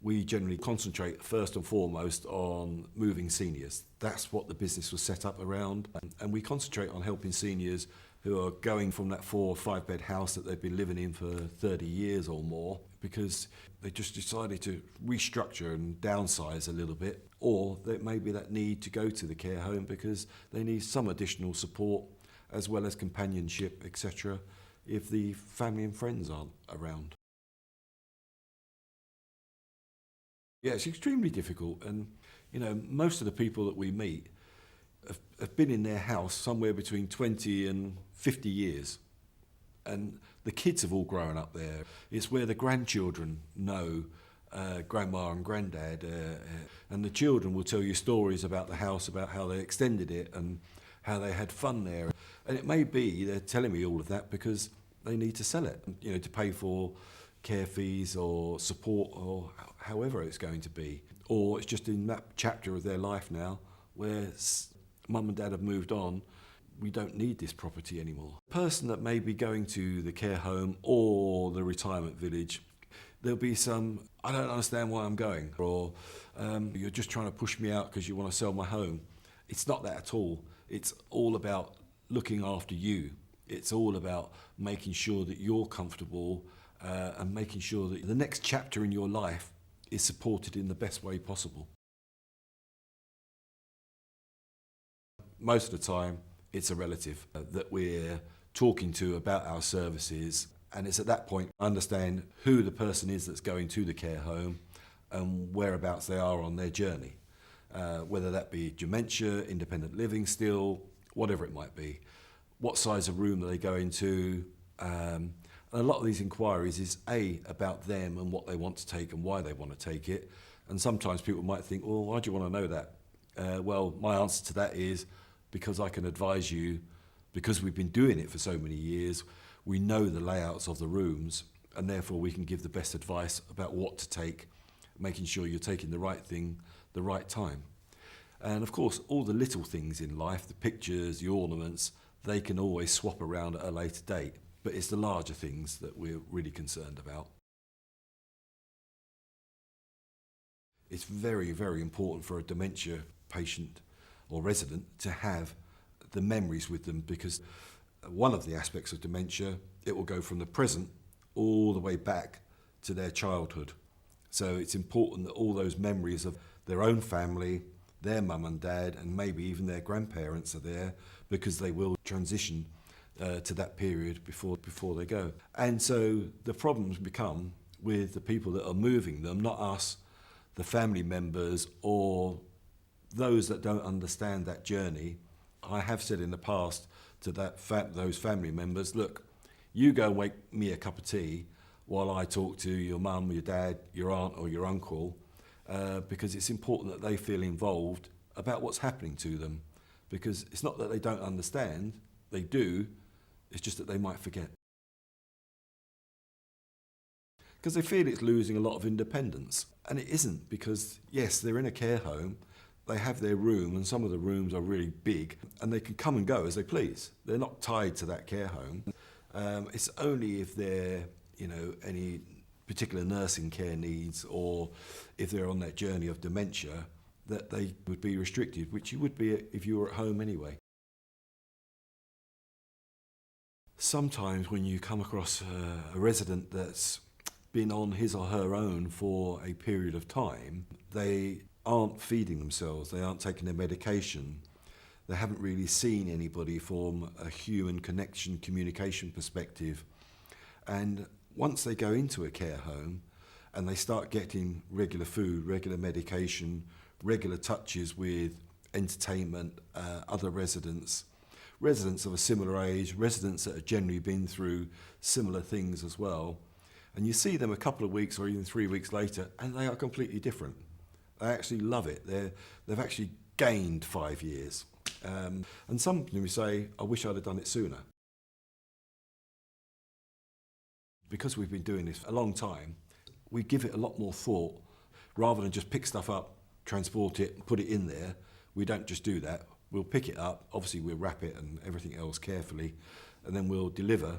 We generally concentrate first and foremost on moving seniors. That's what the business was set up around. And we concentrate on helping seniors who are going from that 4 or 5 bed house that they've been living in for 30 years or more because they just decided to restructure and downsize a little bit, or that maybe that need to go to the care home because they need some additional support as well as companionship, etc., if the family and friends aren't around. Yeah, it's extremely difficult, and most of the people that we meet have been in their house somewhere between 20 and 50 years, and the kids have all grown up there. It's where the grandchildren know grandma and granddad, and the children will tell you stories about the house, about how they extended it and how they had fun there. And it may be they're telling me all of that because they need to sell it, to pay for care fees or support or however it's going to be. Or it's just in that chapter of their life now where mum and dad have moved on, we don't need this property anymore. The person that may be going to the care home or the retirement village, there'll be some, I don't understand why I'm going, or you're just trying to push me out because you want to sell my home. It's not that at all. It's all about looking after you. It's all about making sure that you're comfortable and making sure that the next chapter in your life is supported in the best way possible. Most of the time, it's a relative that we're talking to about our services, and it's at that point I understand who the person is that's going to the care home and whereabouts they are on their journey, whether that be dementia, independent living still, whatever it might be. What size of room are they going to? And a lot of these inquiries is about them and what they want to take and why they want to take it. And sometimes people might think, well, why do you want to know that? Well, my answer to that is because I can advise you, because we've been doing it for so many years, we know the layouts of the rooms, and therefore we can give the best advice about what to take, making sure you're taking the right thing, the right time. And of course, all the little things in life, the pictures, the ornaments, they can always swap around at a later date. But it's the larger things that we're really concerned about. It's very, very important for a dementia patient or resident to have the memories with them, because one of the aspects of dementia, it will go from the present all the way back to their childhood. So it's important that all those memories of their own family, their mum and dad, and maybe even their grandparents are there, because they will transition to that period before they go. And so the problems become with the people that are moving them, not us, the family members, or those that don't understand that journey. I have said in the past to those family members, look, you go and make me a cup of tea while I talk to your mum, your dad, your aunt or your uncle, because it's important that they feel involved about what's happening to them. Because it's not that they don't understand, they do, it's just that they might forget. Because they feel it's losing a lot of independence. And it isn't, because yes, they're in a care home, they have their room, and some of the rooms are really big, and they can come and go as they please. They're not tied to that care home. It's only if they're, any particular nursing care needs, or if they're on that journey of dementia, that they would be restricted, which you would be if you were at home anyway. Sometimes when you come across a resident that's been on his or her own for a period of time, they aren't feeding themselves, they aren't taking their medication, they haven't really seen anybody from a human connection, communication perspective. And once they go into a care home and they start getting regular food, regular medication, regular touches with entertainment, other residents of a similar age, residents that have generally been through similar things as well, and you see them a couple of weeks or even 3 weeks later, and they are completely different. They actually love it. They've actually gained 5 years. And some of them say, I wish I'd have done it sooner. Because we've been doing this a long time, we give it a lot more thought. Rather than just pick stuff up, transport it, and put it in there, we don't just do that. We'll pick it up, obviously we'll wrap it and everything else carefully, and then we'll deliver,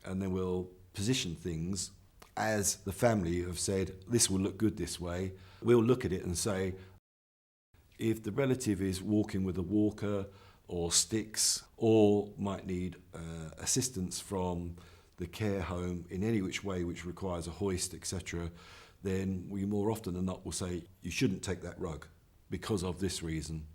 and then we'll position things as the family have said, this will look good this way, we'll look at it and say, if the relative is walking with a walker or sticks or might need assistance from the care home in any which way which requires a hoist, etc., then we more often than not will say, you shouldn't take that rug because of this reason.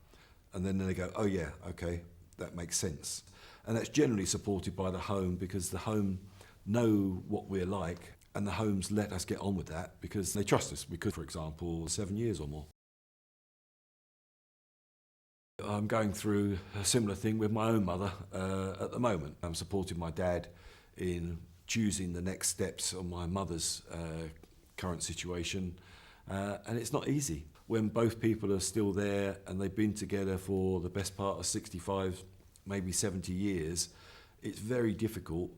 And then they go, oh yeah, okay, that makes sense. And that's generally supported by the home, because the home know what we're like, and the homes let us get on with that because they trust us. We could, for example, 7 years or more. I'm going through a similar thing with my own mother at the moment. I'm supporting my dad in choosing the next steps on my mother's current situation, and it's not easy. When both people are still there and they've been together for the best part of 65, maybe 70 years, it's very difficult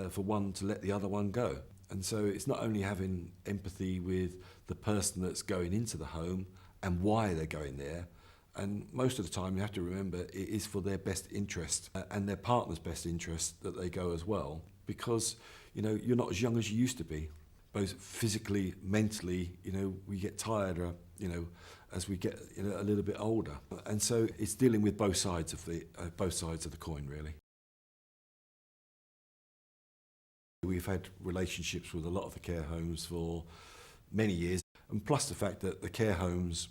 for one to let the other one go. And so it's not only having empathy with the person that's going into the home and why they're going there, and most of the time you have to remember it is for their best interest and their partner's best interest that they go as well, because you're not as young as you used to be, both physically, mentally. We get tired, as we get a little bit older, and so it's dealing with both sides of the coin, really. We've had relationships with a lot of the care homes for many years, and plus the fact that the care homes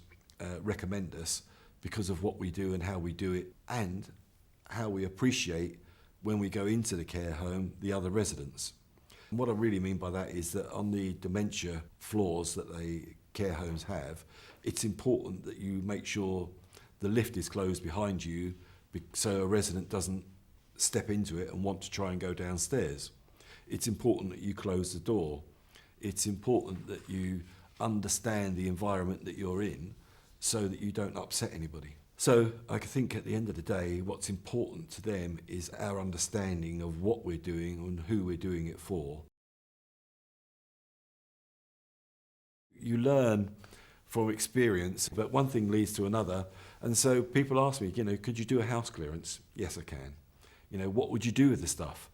recommend us because of what we do and how we do it, and how we appreciate when we go into the care home the other residents. And what I really mean by that is that on the dementia floors that the care homes have, it's important that you make sure the lift is closed behind you so a resident doesn't step into it and want to try and go downstairs. It's important that you close the door. It's important that you understand the environment that you're in so that you don't upset anybody. So I think at the end of the day, what's important to them is our understanding of what we're doing and who we're doing it for. You learn from experience, but one thing leads to another. And so people ask me, could you do a house clearance? Yes, I can. What would you do with the stuff?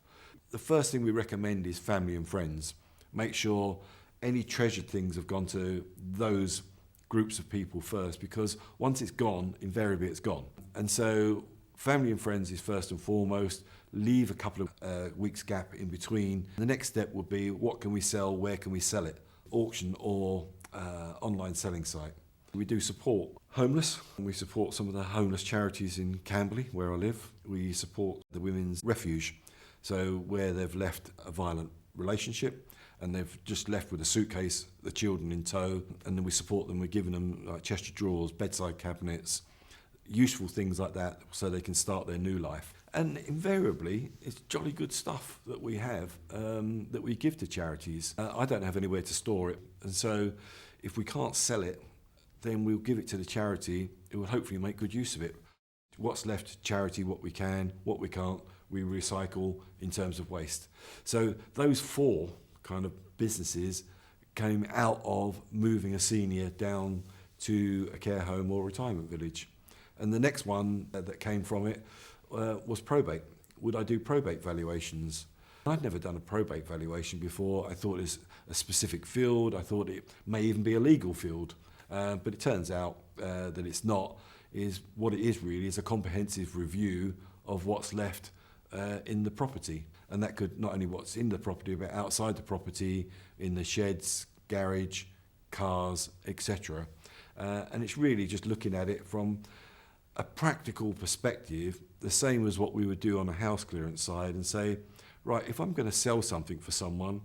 The first thing we recommend is family and friends. Make sure any treasured things have gone to those groups of people first, because once it's gone, invariably it's gone. And so family and friends is first and foremost. Leave a couple of weeks gap in between. The next step would be, what can we sell, where can we sell it? Auction or online selling site. We do support homeless. We support some of the homeless charities in Camberley, where I live. We support the Women's Refuge, so where they've left a violent relationship and they've just left with a suitcase, the children in tow, and then we support them. We're giving them like chest of drawers, bedside cabinets, useful things like that, so they can start their new life. And invariably, it's jolly good stuff that we have, that we give to charities. I don't have anywhere to store it, and so if we can't sell it, then we'll give it to the charity who will hopefully make good use of it. What's left, charity, what we can, what we can't, we recycle in terms of waste. So those four kind of businesses came out of moving a senior down to a care home or retirement village. And the next one that came from it was probate. Would I do probate valuations? I'd never done a probate valuation before. I thought it was a specific field. I thought it may even be a legal field. But it turns out that it's not. What it is really is a comprehensive review of what's left in the property. And that could not only what's in the property, but outside the property, in the sheds, garage, cars, etc. And it's really just looking at it from a practical perspective, the same as what we would do on a house clearance side, and say, right, if I'm going to sell something for someone,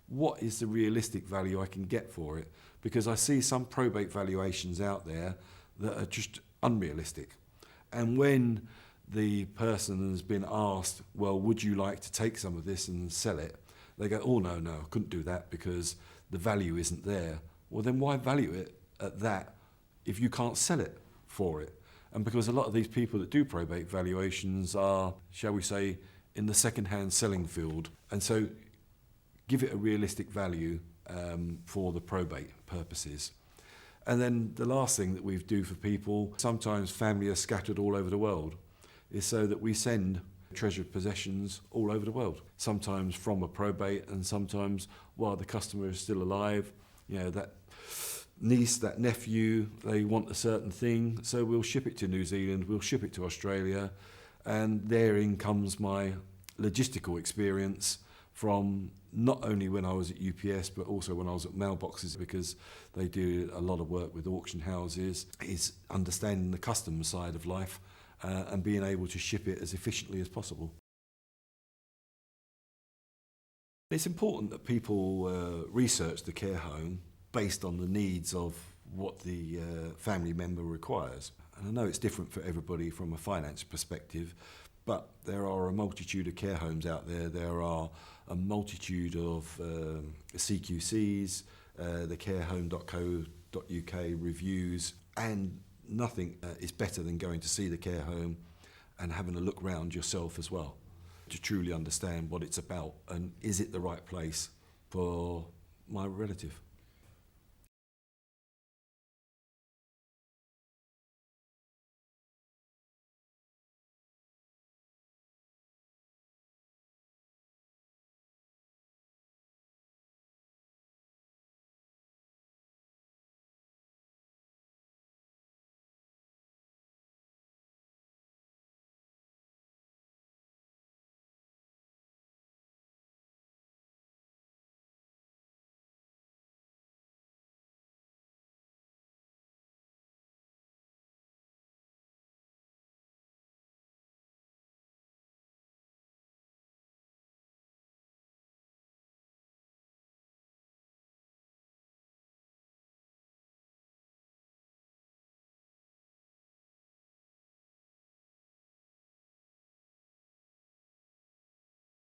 what is the realistic value I can get for it? Because I see some probate valuations out there that are just unrealistic. And when the person has been asked, well, would you like to take some of this and sell it? They go, oh, no, I couldn't do that because the value isn't there. Well, then why value it at that if you can't sell it for it? And because a lot of these people that do probate valuations are, shall we say, in the second-hand selling field. And so give it a realistic value for the probate purposes. And then the last thing that we do for people, sometimes family are scattered all over the world, is so that we send treasured possessions all over the world, sometimes from a probate and sometimes while the customer is still alive. That niece, that nephew, they want a certain thing, so we'll ship it to New Zealand, we'll ship it to Australia, and therein comes my logistical experience from not only when I was at UPS but also when I was at mailboxes, because they do a lot of work with auction houses, is understanding the customs side of life and being able to ship it as efficiently as possible. It's important that people research the care home based on the needs of what the family member requires. And I know it's different for everybody from a finance perspective, but there are a multitude of care homes out there. There are a multitude of CQCs, the carehome.co.uk reviews, and nothing is better than going to see the care home and having a look round yourself as well to truly understand what it's about and is it the right place for my relative.